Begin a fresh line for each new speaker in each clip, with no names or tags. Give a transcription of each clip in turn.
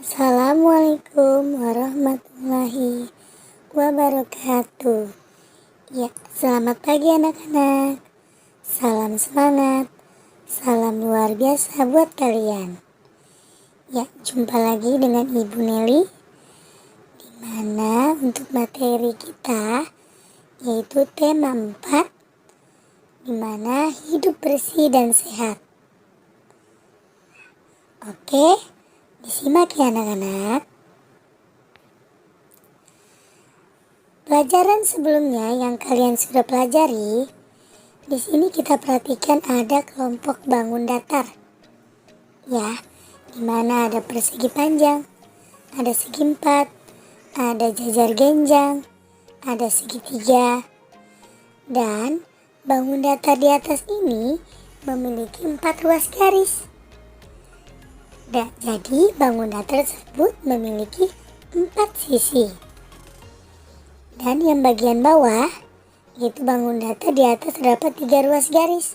Assalamualaikum warahmatullahi wabarakatuh. Ya, selamat pagi anak-anak. Salam semangat, salam luar biasa buat kalian. Ya, jumpa lagi dengan Ibu Nelly, di mana untuk materi kita yaitu tema 4, di mana hidup bersih dan sehat. Oke, disimak ya anak-anak. Pelajaran sebelumnya yang kalian sudah pelajari, di sini kita perhatikan ada kelompok bangun datar. Ya, di mana ada persegi panjang, ada segi empat, ada jajar genjang, ada segitiga, dan bangun datar di atas ini memiliki 4 ruas garis. Jadi bangun datar tersebut memiliki 4 sisi. Dan yang bagian bawah, yaitu bangun datar di atas terdapat 3 ruas garis.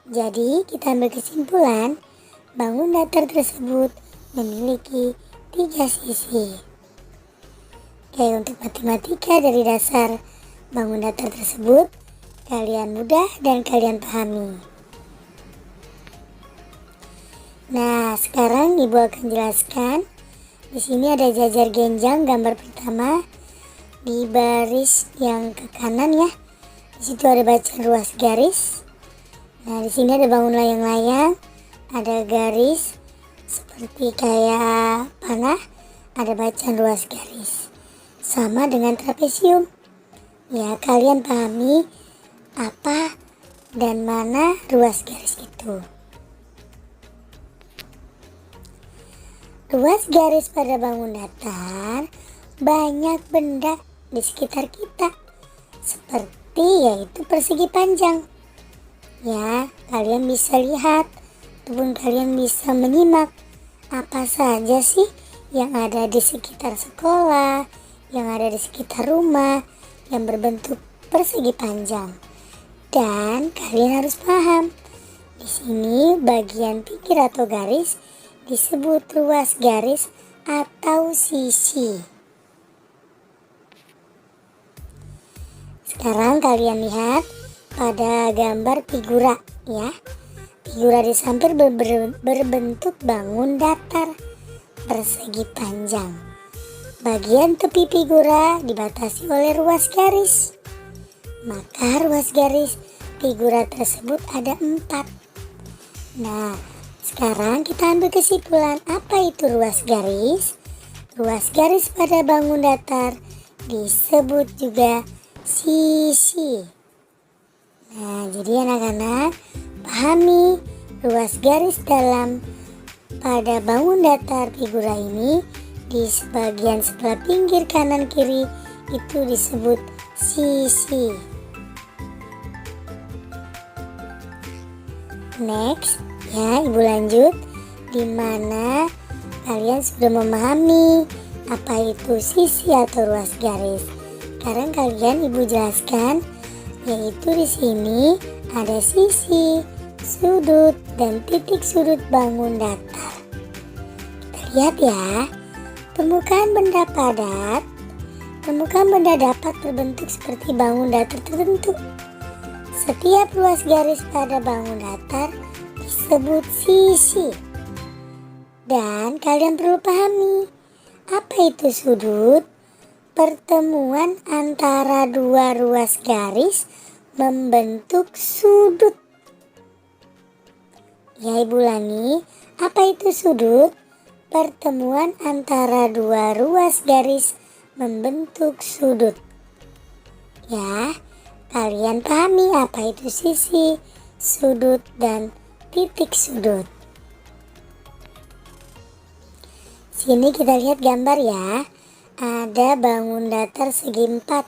Jadi kita ambil kesimpulan, bangun datar tersebut memiliki 3 sisi. Oke, untuk matematika dari dasar bangun datar tersebut, kalian mudah dan kalian pahami. Nah, sekarang Ibu akan jelaskan. Di sini ada jajar genjang gambar pertama di baris yang ke kanan ya. Di situ ada bacaan ruas garis. Nah, di sini ada bangun layang-layang, ada garis seperti kayak panah, ada bacaan ruas garis. Sama dengan trapesium. Ya, kalian pahami apa dan mana ruas garis itu. Ruas garis pada bangun datar banyak benda di sekitar kita, seperti yaitu persegi panjang. Ya, kalian bisa lihat ataupun kalian bisa menyimak apa saja sih yang ada di sekitar sekolah, yang ada di sekitar rumah yang berbentuk persegi panjang. Dan kalian harus paham, di sini bagian pinggir atau garis disebut ruas garis atau sisi. Sekarang kalian lihat pada gambar figura ya. Figura di samping berbentuk bangun datar persegi panjang. Bagian tepi figura dibatasi oleh ruas garis. Maka ruas garis figura tersebut ada 4. Nah, sekarang kita ambil kesimpulan apa itu ruas garis. Ruas garis pada bangun datar disebut juga sisi. Nah, jadi anak-anak pahami ruas garis dalam pada bangun datar figura ini di sebagian sebelah pinggir kanan kiri itu disebut sisi. Next, ya, Ibu lanjut, di mana kalian sudah memahami apa itu sisi atau ruas garis. Sekarang kalian Ibu jelaskan, yaitu di sini ada sisi, sudut, dan titik sudut bangun datar. Kita lihat ya, permukaan benda padat. Permukaan benda dapat berbentuk seperti bangun datar tertentu. Setiap ruas garis pada bangun datar disebut sisi. Dan kalian perlu pahami, apa itu sudut? Pertemuan antara 2 ruas garis membentuk sudut. Ya, Ibu ulangi, apa itu sudut? Pertemuan antara 2 ruas garis membentuk sudut. Ya, kalian pahami apa itu sisi, sudut, dan titik sudut. Sini kita lihat gambar ya. Ada bangun datar segi 4.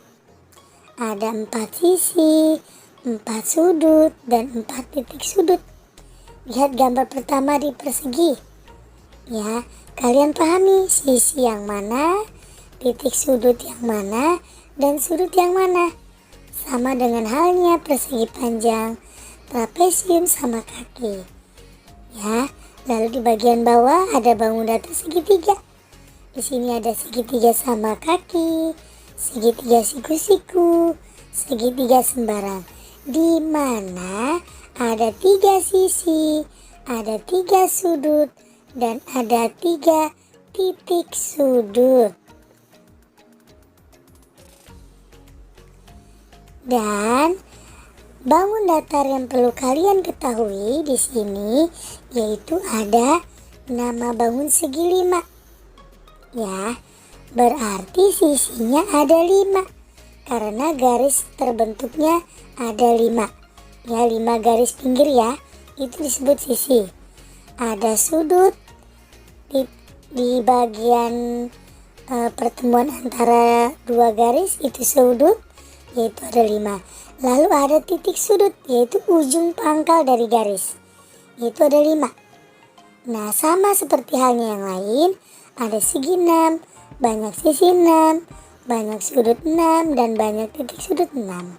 Ada 4 sisi, 4 sudut, dan 4 titik sudut. Lihat gambar pertama di persegi. Ya, kalian pahami sisi yang mana, titik sudut yang mana, dan sudut yang mana. Sama dengan halnya persegi panjang, trapesium sama kaki. Ya, Lalu di bagian bawah ada bangun datar segitiga. Di sini ada segitiga sama kaki, segitiga siku-siku, segitiga sembarang. Di mana ada 3 sisi, ada 3 sudut, dan ada 3 titik sudut. Dan bangun datar yang perlu kalian ketahui di sini yaitu ada nama bangun segi 5. Ya, berarti sisinya ada 5 karena garis terbentuknya ada 5. Ya, 5 garis pinggir ya, itu disebut sisi. Ada sudut di bagian pertemuan antara 2 garis, itu sudut, yaitu ada 5. Lalu ada titik sudut, yaitu ujung pangkal dari garis, yaitu ada 5. Nah, sama seperti halnya yang lain, ada segi 6, banyak sisi 6, banyak sudut 6, dan banyak titik sudut 6.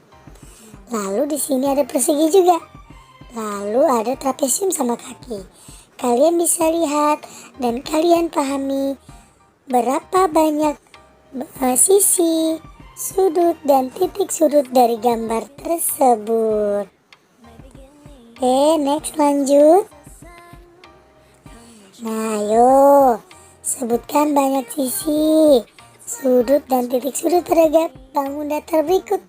Lalu di sini ada persegi juga. Lalu ada trapesium sama kaki. Kalian bisa lihat dan kalian pahami berapa banyak sisi, sudut, dan titik sudut dari gambar tersebut. Oke, next lanjut. Nah, ayo sebutkan banyak sisi, sudut, dan titik sudut pada bangun datar berikut.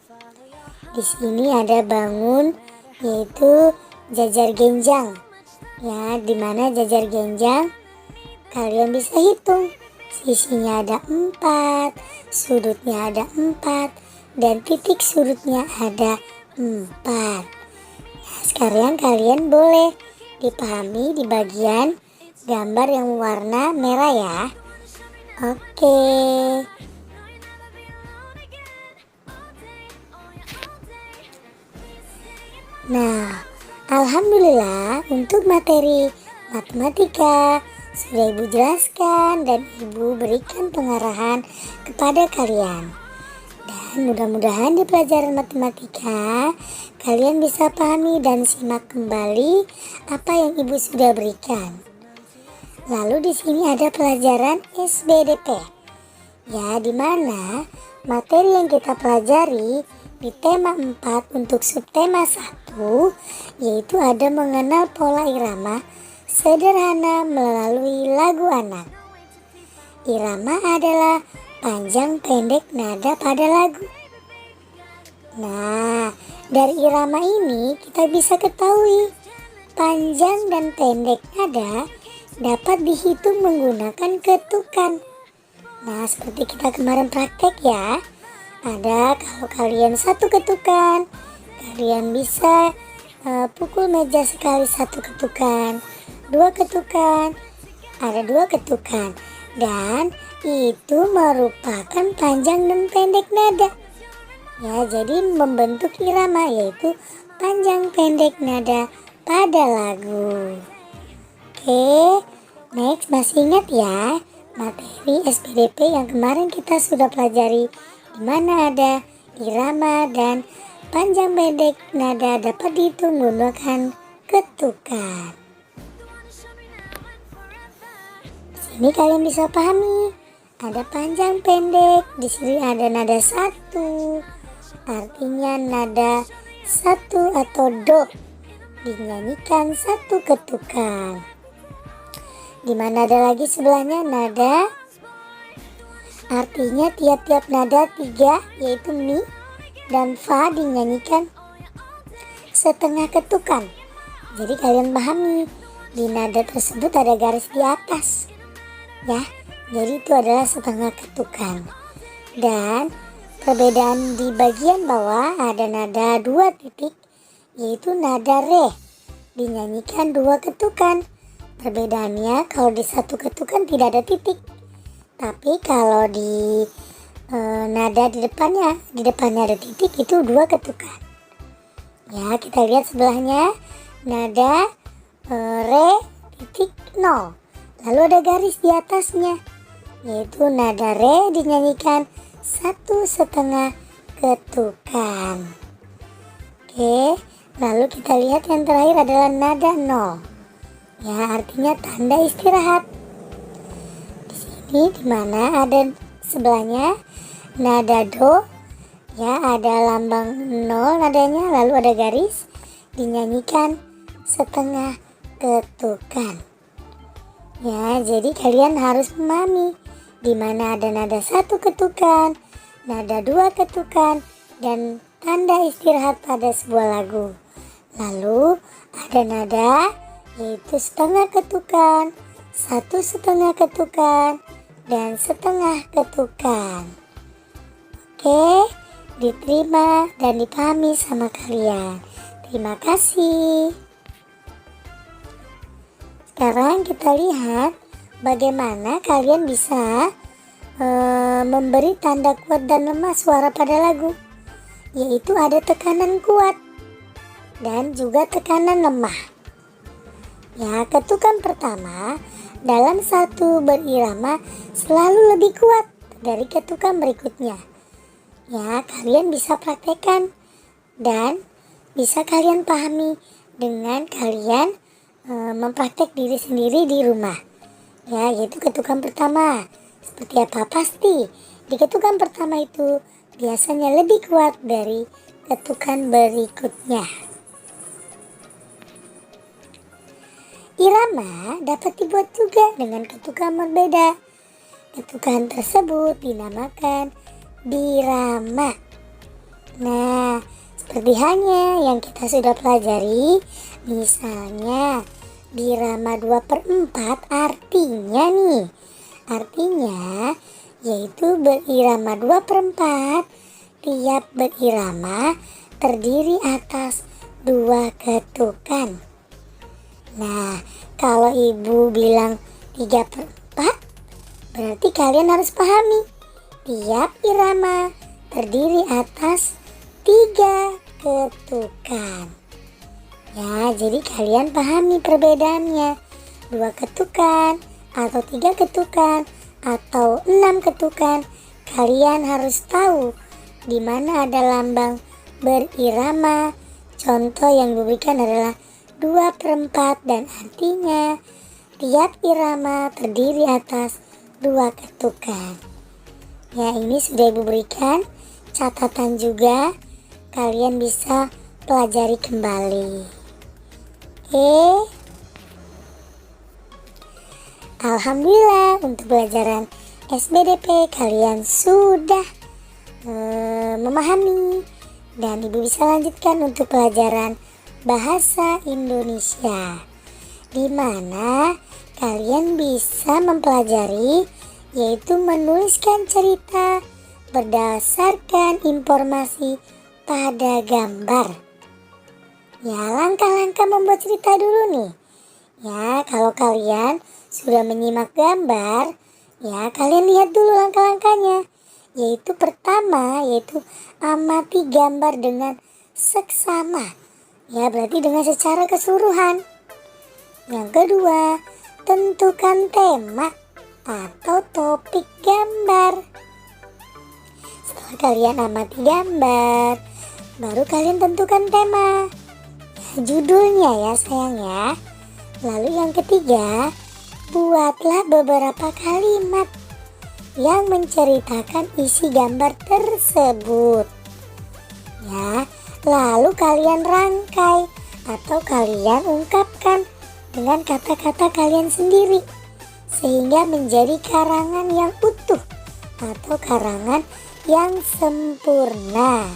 Di sini ada bangun yaitu jajar genjang. Ya, dimana jajar genjang kalian bisa hitung. Sisinya ada 4, sudutnya ada 4, dan titik sudutnya ada 4. Nah, sekarang kalian boleh dipahami di bagian gambar yang warna merah ya. Oke. Nah, alhamdulillah untuk materi matematika sudah Ibu jelaskan dan Ibu berikan pengarahan kepada kalian. Dan mudah-mudahan di pelajaran matematika kalian bisa pahami dan simak kembali apa yang Ibu sudah berikan. Lalu di sini ada pelajaran SBDP. Ya, di mana materi yang kita pelajari di tema 4 untuk subtema 1 yaitu ada mengenal pola irama sederhana melalui lagu anak. Irama adalah panjang pendek nada pada lagu. Nah, dari irama ini kita bisa ketahui panjang dan pendek nada dapat dihitung menggunakan ketukan. Nah, seperti kita kemarin praktek ya. Ada kalau kalian 1 ketukan, kalian bisa pukul meja sekali 1 ketukan. 2 ketukan, ada 2 ketukan, dan itu merupakan panjang dan pendek nada. Ya, jadi membentuk irama yaitu panjang pendek nada pada lagu. Oke, next, masih ingat ya materi SPDP yang kemarin kita sudah pelajari, di mana ada irama dan panjang pendek nada dapat dihitung menggunakan ketukan. Ini kalian bisa pahami, ada panjang pendek, di sini ada nada 1, artinya nada 1 atau do, dinyanyikan 1 ketukan. Dimana ada lagi sebelahnya nada, artinya tiap-tiap nada 3, yaitu mi dan fa, dinyanyikan setengah ketukan. Jadi kalian pahami, di nada tersebut ada garis di atas. Ya, jadi itu adalah setengah ketukan. Dan perbedaan di bagian bawah ada nada 2 titik, yaitu nada re, dinyanyikan 2 ketukan. Perbedaannya kalau di 1 ketukan tidak ada titik, tapi kalau di nada di depannya ada titik, itu 2 ketukan. Ya, kita lihat sebelahnya nada re titik 0. Lalu ada garis di atasnya, yaitu nada re dinyanyikan 1,5 ketukan. Oke, lalu kita lihat yang terakhir adalah nada 0. Ya, artinya tanda istirahat. Di sini dimana ada sebelahnya nada do, ya ada lambang 0 nadanya, lalu ada garis, dinyanyikan setengah ketukan. Ya, jadi kalian harus memahami di mana ada nada 1 ketukan, nada 2 ketukan, dan tanda istirahat pada sebuah lagu. Lalu ada nada yaitu setengah ketukan, 1/2 ketukan, dan setengah ketukan. Oke, diterima dan dipahami sama kalian. Terima kasih. Sekarang kita lihat bagaimana kalian bisa memberi tanda kuat dan lemah suara pada lagu, yaitu ada tekanan kuat dan juga tekanan lemah. Ya, ketukan pertama dalam satu berirama selalu lebih kuat dari ketukan berikutnya. Ya, kalian bisa praktekkan dan bisa kalian pahami dengan kalian mempraktek diri sendiri di rumah. Ya, yaitu ketukan pertama. Seperti apa? Pasti di ketukan pertama itu biasanya lebih kuat dari ketukan berikutnya. Irama dapat dibuat juga dengan ketukan berbeda. Ketukan tersebut dinamakan birama. Nah, seperti halnya yang kita sudah pelajari, misalnya birama 2/4 artinya yaitu berirama 2/4, tiap berirama terdiri atas 2 ketukan. Nah, kalau ibu bilang 3/4, berarti kalian harus pahami tiap irama terdiri atas 3 ketukan. Ya, jadi kalian pahami perbedaannya. 2 ketukan atau 3 ketukan atau 6 ketukan. Kalian harus tahu di mana ada lambang berirama. Contoh yang diberikan adalah 2/4 dan artinya tiap irama terdiri atas 2 ketukan. Ya, ini sudah ibu berikan catatan juga, kalian bisa pelajari kembali. Oke, alhamdulillah untuk pelajaran SBDP kalian sudah memahami dan ibu bisa lanjutkan untuk pelajaran bahasa Indonesia, di mana kalian bisa mempelajari yaitu menuliskan cerita berdasarkan informasi pada gambar. Ya, langkah-langkah membuat cerita dulu nih. Ya, kalau kalian sudah menyimak gambar, ya kalian lihat dulu langkah-langkahnya. Yaitu pertama, yaitu amati gambar dengan seksama. Ya, berarti dengan secara keseluruhan. Yang kedua, tentukan tema atau topik gambar. Setelah kalian amati gambar, baru kalian tentukan tema. Ya, judulnya ya sayang ya. Lalu yang ketiga, buatlah beberapa kalimat yang menceritakan isi gambar tersebut. Ya, lalu kalian rangkai atau kalian ungkapkan dengan kata-kata kalian sendiri sehingga menjadi karangan yang utuh atau karangan yang sempurna.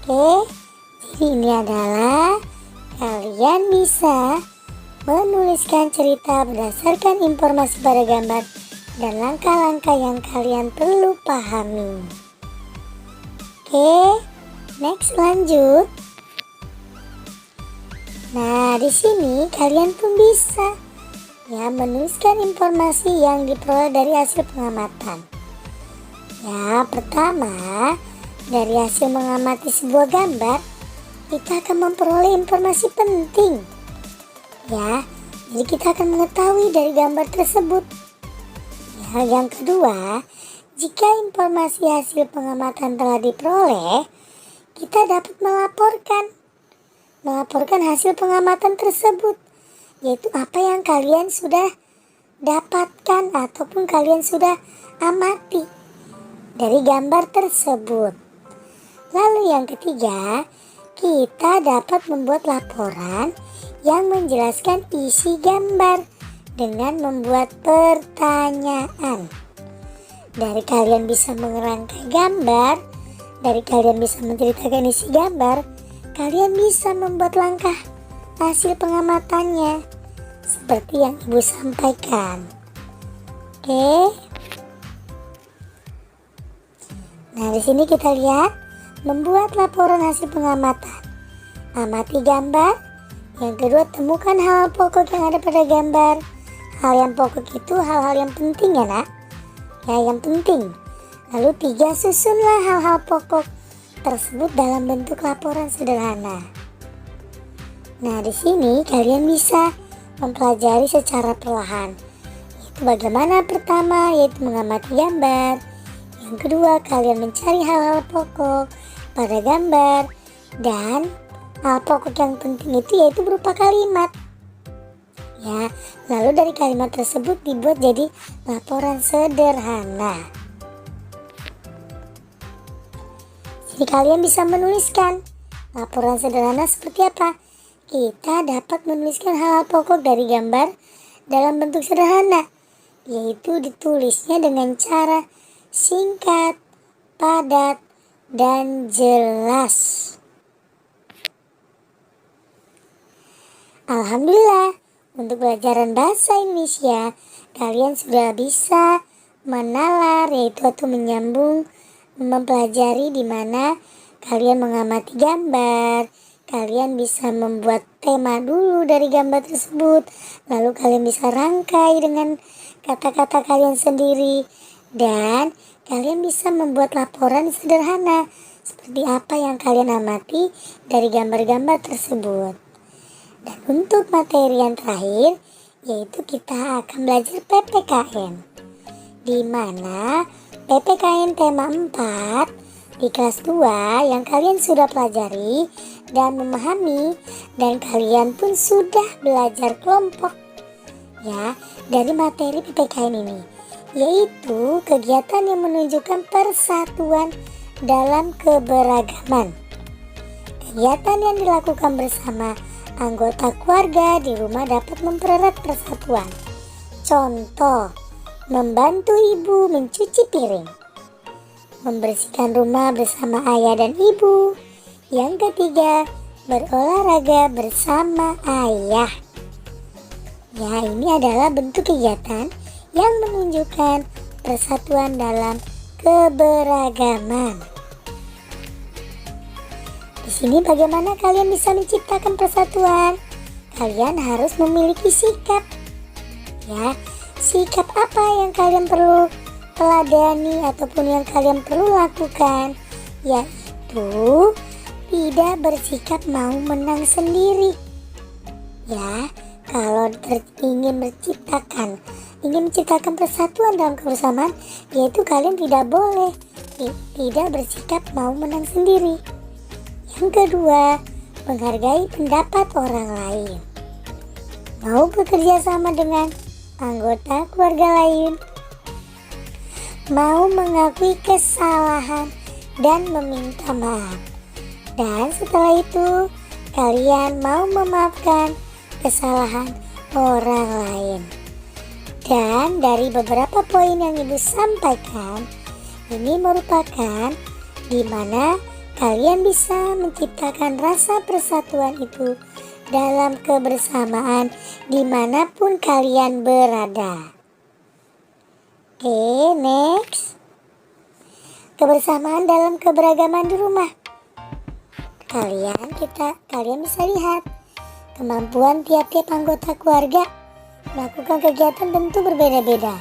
Oke, jadi ini adalah kalian bisa menuliskan cerita berdasarkan informasi pada gambar dan langkah-langkah yang kalian perlu pahami. Oke, next lanjut. Nah, di sini kalian pun bisa ya menuliskan informasi yang diperoleh dari hasil pengamatan. Ya, pertama, dari hasil mengamati sebuah gambar, kita akan memperoleh informasi penting. Ya, jadi kita akan mengetahui dari gambar tersebut. Ya, yang kedua, jika informasi hasil pengamatan telah diperoleh, kita dapat melaporkan hasil pengamatan tersebut yaitu apa yang kalian sudah dapatkan ataupun kalian sudah amati dari gambar tersebut. Lalu yang ketiga, kita dapat membuat laporan yang menjelaskan isi gambar dengan membuat pertanyaan. Dari kalian bisa mengerangkai gambar, dari kalian bisa menceritakan isi gambar, kalian bisa membuat langkah hasil pengamatannya seperti yang Ibu sampaikan. Oke. Nah, di sini kita lihat membuat laporan hasil pengamatan. Amati gambar. Yang kedua, temukan hal pokok yang ada pada gambar. Hal yang pokok itu hal-hal yang penting ya nak. Ya, yang penting. Lalu 3, susunlah hal-hal pokok tersebut dalam bentuk laporan sederhana. Nah, di sini kalian bisa mempelajari secara perlahan. Yaitu bagaimana pertama, yaitu mengamati gambar. Yang kedua, kalian mencari hal-hal pokok pada gambar. Dan hal pokok yang penting itu yaitu berupa kalimat. Ya, lalu dari kalimat tersebut dibuat jadi laporan sederhana. Jadi kalian bisa menuliskan laporan sederhana seperti apa? Kita dapat menuliskan hal-hal pokok dari gambar dalam bentuk sederhana, yaitu ditulisnya dengan cara singkat, padat, dan jelas. Alhamdulillah, untuk pelajaran bahasa Indonesia, kalian sudah bisa menalar, yaitu atau menyambung, mempelajari di mana kalian mengamati gambar. Kalian bisa membuat tema dulu dari gambar tersebut, lalu kalian bisa rangkai dengan kata-kata kalian sendiri, dan kalian bisa membuat laporan sederhana seperti apa yang kalian amati dari gambar-gambar tersebut. Dan untuk materi yang terakhir, yaitu kita akan belajar PPKN, di mana PPKN tema 4 di kelas 2 yang kalian sudah pelajari dan memahami, dan kalian pun sudah belajar kelompok ya dari materi PPKN ini, yaitu kegiatan yang menunjukkan persatuan dalam keberagaman. Kegiatan yang dilakukan bersama anggota keluarga di rumah dapat mempererat persatuan. Contoh, membantu ibu mencuci piring, membersihkan rumah bersama ayah dan ibu. Yang ketiga, berolahraga bersama ayah. Ya, ini adalah bentuk kegiatan yang menunjukkan persatuan dalam keberagaman. Di sini bagaimana kalian bisa menciptakan persatuan? Kalian harus memiliki sikap. Ya, sikap apa yang kalian perlu teladani ataupun yang kalian perlu lakukan? Yaitu tidak bersikap mau menang sendiri. Ya, kalau ingin menciptakan persatuan dalam kebersamaan, yaitu kalian tidak boleh tidak bersikap mau menang sendiri. Yang kedua, menghargai pendapat orang lain. Mau bekerja sama dengan anggota keluarga lain. Mau mengakui kesalahan dan meminta maaf. Dan setelah itu, kalian mau memaafkan kesalahan orang lain. Dan dari beberapa poin yang Ibu sampaikan, ini merupakan di mana kalian bisa menciptakan rasa persatuan itu dalam kebersamaan dimanapun kalian berada. Oke, next. Kebersamaan dalam keberagaman di rumah. Kalian bisa lihat kemampuan tiap-tiap anggota keluarga melakukan kegiatan tentu berbeda-beda.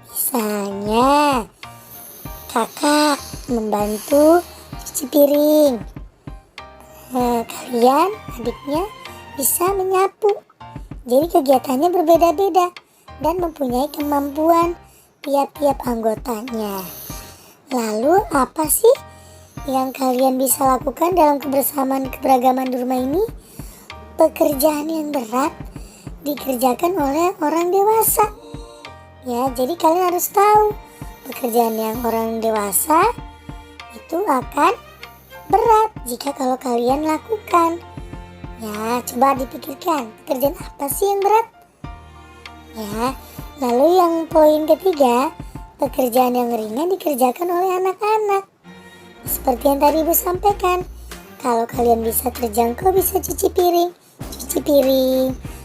Misalnya, kakak membantu cuci piring. Kalian, adiknya, bisa menyapu. Jadi kegiatannya berbeda-beda dan mempunyai kemampuan tiap-tiap anggotanya. Lalu apa sih yang kalian bisa lakukan dalam kebersamaan keberagaman di rumah ini? Pekerjaan yang berat dikerjakan oleh orang dewasa. Ya, jadi kalian harus tahu pekerjaan yang orang dewasa itu akan berat jika kalau kalian lakukan. Ya, coba dipikirkan pekerjaan apa sih yang berat? Ya, lalu yang poin ketiga, pekerjaan yang ringan dikerjakan oleh anak-anak. Seperti yang tadi Ibu sampaikan, kalau kalian bisa terjangkau bisa cuci piring,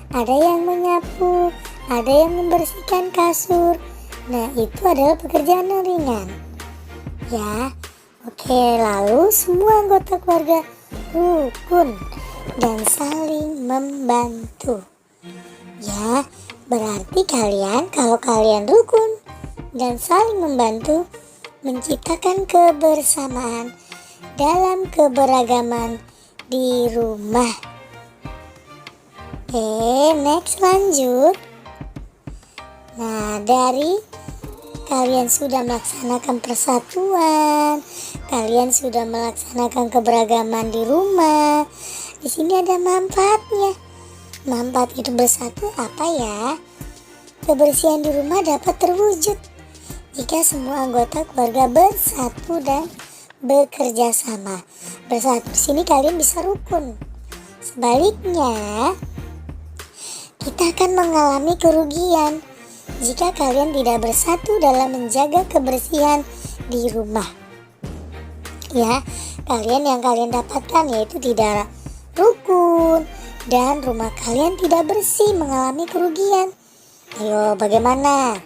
ada yang menyapu, ada yang membersihkan kasur. Nah, itu adalah pekerjaan yang ringan. Ya, oke, lalu semua anggota keluarga rukun dan saling membantu. Ya, berarti kalau kalian rukun dan saling membantu, menciptakan kebersamaan dalam keberagaman di rumah. Next, lanjut. Nah, dari kalian sudah melaksanakan persatuan, kalian sudah melaksanakan keberagaman di rumah. Di sini ada manfaatnya. Manfaat itu bersatu apa ya? Kebersihan di rumah dapat terwujud jika semua anggota keluarga bersatu dan bekerja sama. Bersatu di sini kalian bisa rukun. Sebaliknya, kita akan mengalami kerugian jika kalian tidak bersatu dalam menjaga kebersihan di rumah. Ya, yang kalian dapatkan yaitu tidak rukun dan rumah kalian tidak bersih, mengalami kerugian. Ayo, bagaimana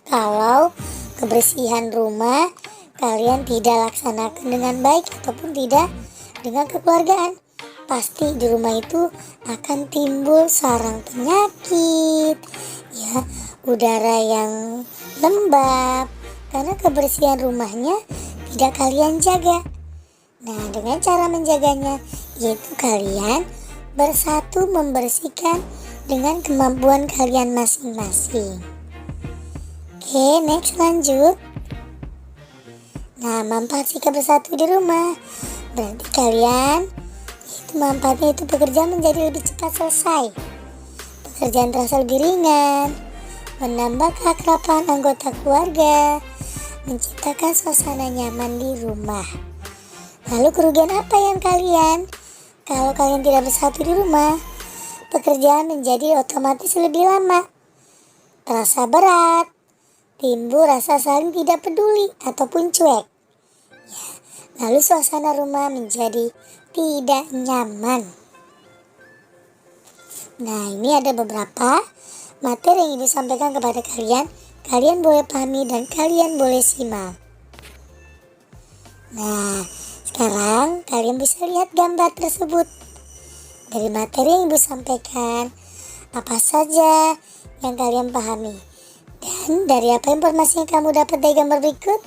kalau kebersihan rumah kalian tidak laksanakan dengan baik ataupun tidak dengan kekeluargaan? Pasti di rumah itu akan timbul sarang penyakit, ya, udara yang lembab karena kebersihan rumahnya tidak kalian jaga. Nah, dengan cara menjaganya yaitu kalian bersatu membersihkan dengan kemampuan kalian masing-masing. Oke, next, lanjut. Nah, manfaat sikap bersatu di rumah berarti kalian manfaatnya itu pekerjaan menjadi lebih cepat selesai, pekerjaan terasa lebih ringan, menambah keakraban anggota keluarga, menciptakan suasana nyaman di rumah. Lalu kerugian apa yang kalau kalian tidak bersatu di rumah? Pekerjaan menjadi otomatis lebih lama, terasa berat, timbul rasa saling tidak peduli ataupun cuek. Lalu suasana rumah menjadi tidak nyaman. Nah, ini ada beberapa materi yang Ibu sampaikan kepada kalian. Kalian boleh pahami dan kalian boleh simak. Nah, sekarang kalian bisa lihat gambar tersebut. Dari materi yang Ibu sampaikan, apa saja yang kalian pahami? Dan dari apa informasi yang kamu dapat dari gambar berikut?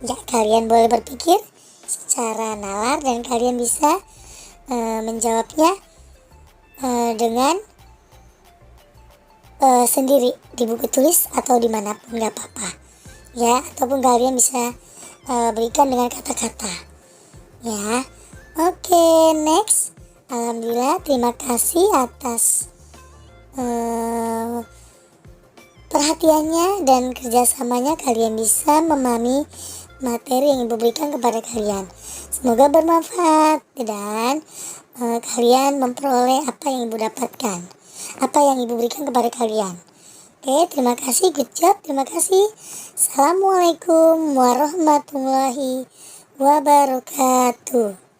Ya, kalian boleh berpikir secara nalar dan kalian bisa menjawabnya dengan sendiri di buku tulis atau dimanapun, gak apa-apa ya, ataupun kalian bisa berikan dengan kata-kata ya. Oke, next. Alhamdulillah, terima kasih atas perhatiannya dan kerjasamanya. Kalian bisa memahami materi yang Ibu berikan kepada kalian. Semoga bermanfaat dan kalian memperoleh apa yang Ibu dapatkan, apa yang Ibu berikan kepada kalian. Oke, terima kasih, good job, terima kasih. Assalamualaikum warahmatullahi wabarakatuh.